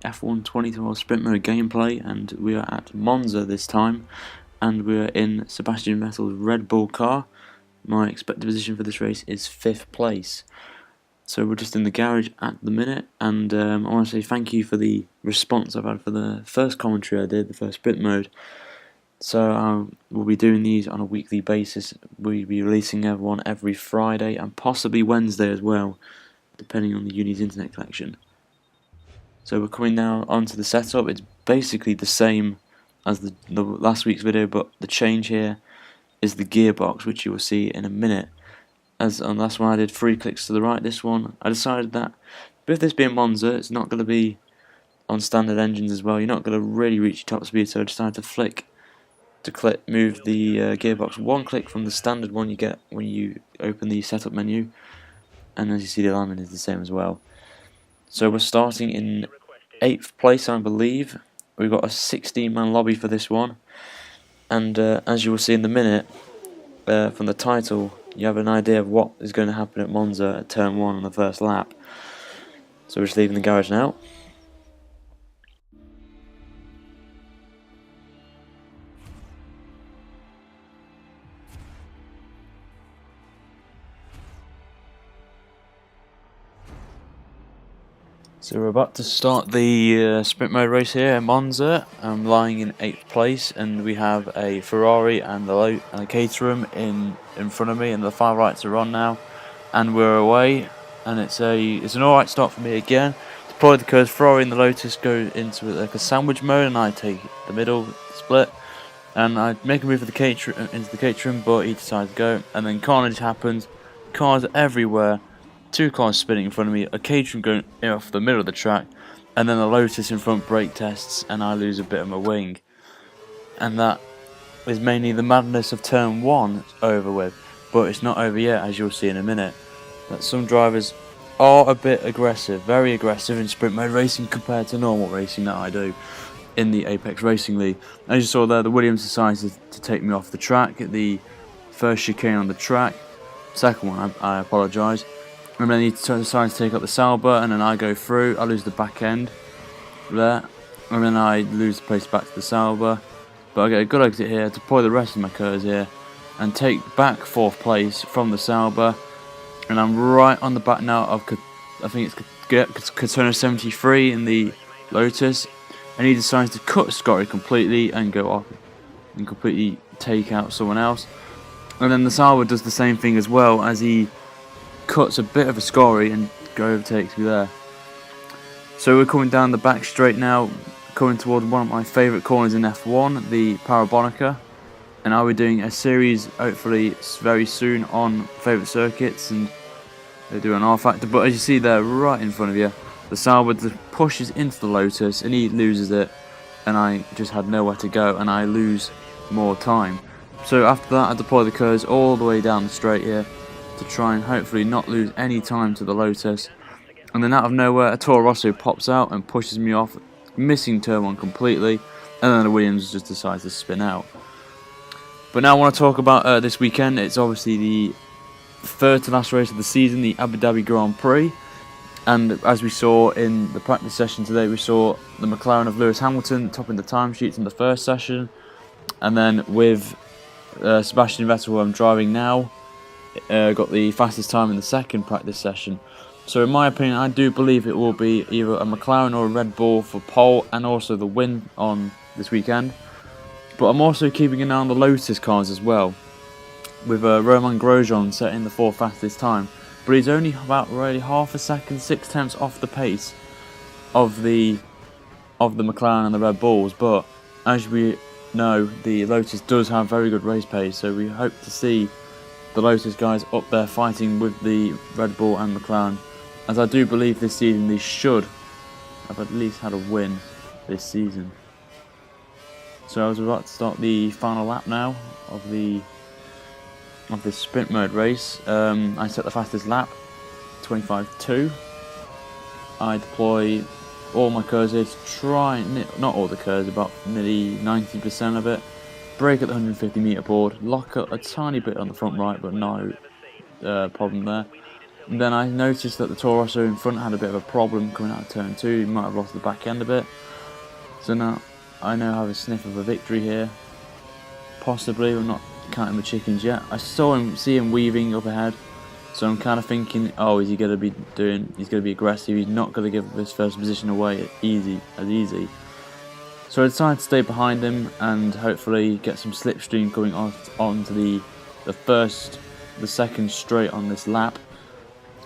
F1 24 Sprint Mode gameplay, and we are at Monza this time, and we are in Sebastian Vettel's Red Bull car. My expected position for this race is 5th place. So we're just in the garage at the minute, and I want to say thank you for the response I've had for the first commentary I did, the first Sprint Mode. So we'll be doing these on a weekly basis. We'll be releasing everyone every Friday and possibly Wednesday as well, depending on the uni's internet connection. So we're coming now onto the setup. It's basically the same as the last week's video, but the change here is the gearbox, which you will see in a minute. As on the last one I did 3 clicks to the right, this one I decided that with this being Monza, it's not going to be on standard engines as well. You're not going to really reach your top speed, so I decided to move the gearbox 1 click from the standard one you get when you open the setup menu, and as you see the alignment is the same as well. So we're starting in 8th place, I believe. We've got a 16-man lobby for this one, and as you will see in the minute, from the title, you have an idea of what is going to happen at Monza at turn 1 on the first lap. So we're just leaving the garage now. So we're about to start the sprint mode race here at Monza. I'm lying in 8th place, and we have a Ferrari and a Caterham in front of me, and the far rights are on now, and we're away. And it's an alright start for me again. Deploy the curves. Ferrari and the Lotus go into like a sandwich mode, and I take the middle split, and I make a move for the Caterham, but he decides to go, and then carnage happens. Cars everywhere. 2 cars spinning in front of me, a Caterham going off the middle of the track, and then the Lotus in front brake tests, and I lose a bit of my wing. And that is mainly the madness of turn 1 over with, but it's not over yet, as you'll see in a minute. That some drivers are a bit aggressive, very aggressive in sprint mode racing compared to normal racing that I do in the Apex Racing League. As you saw there, the Williams decided to take me off the track at the first chicane on the track. Second one, I apologise. And then he decides to take up the Sauber, and then I go through. I lose the back end there, and then I lose the place back to the Sauber. But I get a good exit here, deploy the rest of my curves here, and take back 4th place from the Sauber. And I'm right on the back now of, I think it's Katona 73 in the Lotus, and he decides to cut Scotty completely and go off and completely take out someone else. And then the Sauber does the same thing as well, as he cuts a bit of a scory and overtakes me there. So we're coming down the back straight now, coming towards one of my favourite corners in F1, the Parabonica, and I'll be doing a series hopefully very soon on favourite circuits, and they do an R factor. But as you see there, right in front of you, the Sauber pushes into the Lotus and he loses it, and I just had nowhere to go and I lose more time. So after that, I deploy the curves all the way down the straight here to try and hopefully not lose any time to the Lotus. And then out of nowhere, a Toro Rosso pops out and pushes me off, missing turn 1 completely, and then the Williams just decides to spin out. But now I want to talk about this weekend. It's obviously the third to last race of the season, the Abu Dhabi Grand Prix. And as we saw in the practice session today, we saw the McLaren of Lewis Hamilton topping the timesheets in the first session. And then with Sebastian Vettel, who I'm driving now, got the fastest time in the second practice session. So in my opinion, I do believe it will be either a McLaren or a Red Bull for pole and also the win on this weekend. But I'm also keeping an eye on the Lotus cars as well, with Romain Grosjean setting the 4th fastest time. But he's only about really half a second, 6 tenths off the pace of the McLaren and the Red Bulls. But as we know, the Lotus does have very good race pace, so we hope to see the Lotus guys up there fighting with the Red Bull and McLaren, as I do believe this season they should have at least had a win this season. So I was about to start the final lap now of this sprint mode race. I set the fastest lap, 25.2. I deploy all my curves here to try, not all the curves, about nearly 90% of it. Brake at the 150 metre board, lock up a tiny bit on the front right, but no problem there. And then I noticed that the Toro Rosso in front had a bit of a problem coming out of turn 2. He might have lost the back end a bit. So now I now have a sniff of a victory here. Possibly, we're not counting the chickens yet. I see him weaving up ahead. So I'm kind of thinking, oh, is he going to be he's going to be aggressive. He's not going to give his first position away as easy. So I decided to stay behind him and hopefully get some slipstream coming onto the second straight on this lap.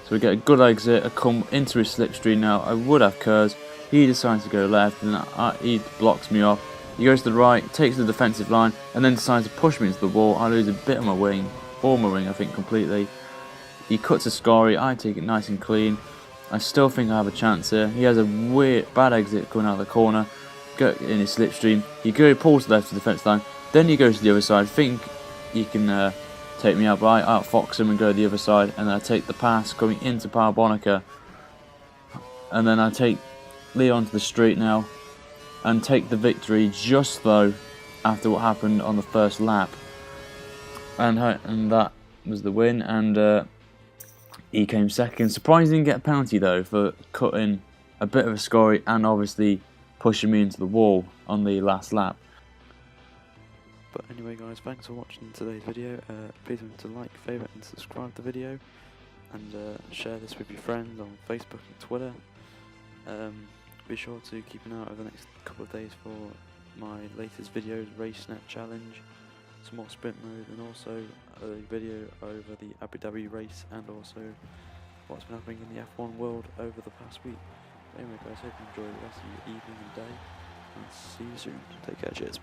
So we get a good exit, I come into his slipstream now. I would have curves. He decides to go left and he blocks me off. He goes to the right, takes the defensive line, and then decides to push me into the wall. I lose a bit of my wing, or my wing I think completely. He cuts a scory, I take it nice and clean. I still think I have a chance here. He has a bad exit coming out of the corner. Go in his slipstream. He pulls left to the defense line. Then he goes to the other side. Think he can take me out, but I outfox him and go to the other side. And then I take the pass coming into Parabonica. And then I take Leon to the street now and take the victory just though after what happened on the first lap. And that was the win. And he came second. Surprised he didn't get a penalty though for cutting a bit of a scory and obviously pushing me into the wall on the last lap. But anyway guys, thanks for watching today's video. Please remember to like, favourite and subscribe to the video, and share this with your friends on Facebook and Twitter. Be sure to keep an eye out over the next couple of days for my latest videos, RaceNet Challenge, some more sprint mode, and also a video over the Abu Dhabi race and also what's been happening in the F1 world over the past week. Anyway guys, hope you enjoy the rest of your evening and day, and see you soon. Take care, cheers.